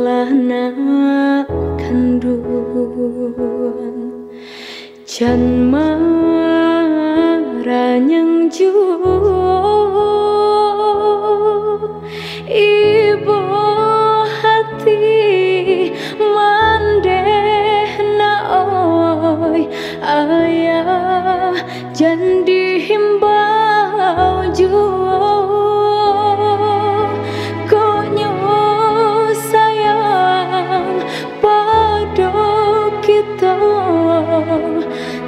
lah nak kandung jan maranyang ibu hati mandeh na oi ayah jan dihimbau konyo sayang pada kita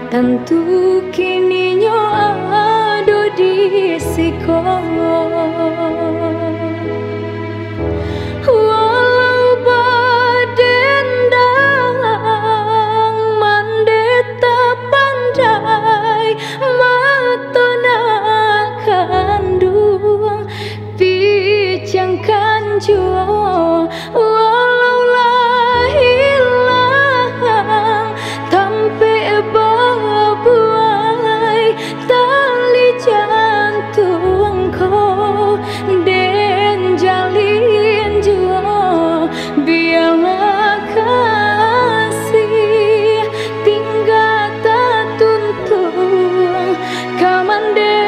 tentu kini nyo ado di sikon. Walau badendang mandeta pandai matona kandung pijang kanjo walau lahilang tampe babuai tali jantungku den jalin jua biarlah kasih tinggal tak tuntung kamande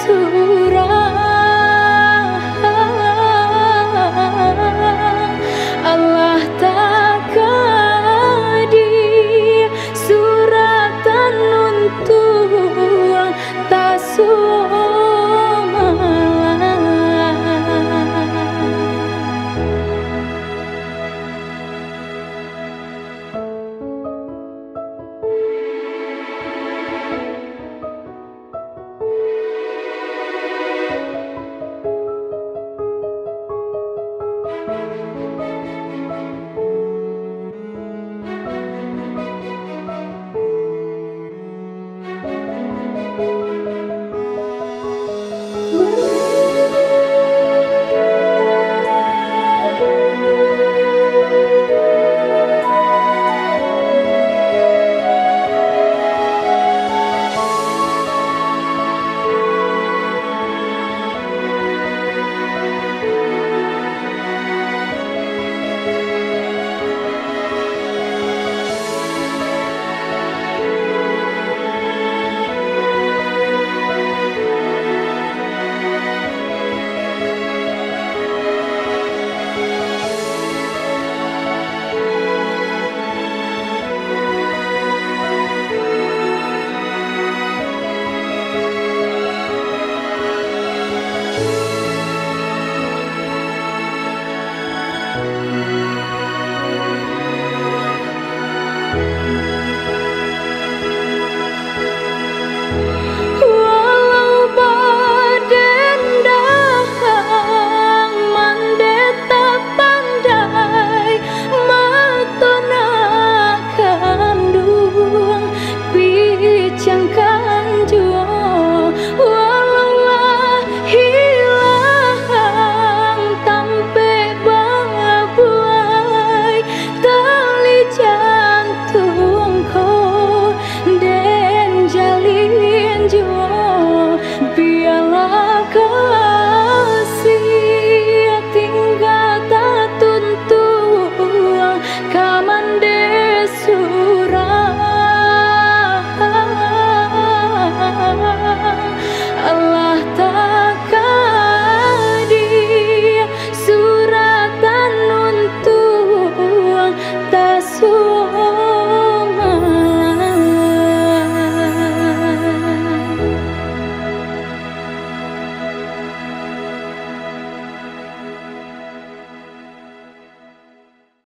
surah Allah tak kadi suratan untung tak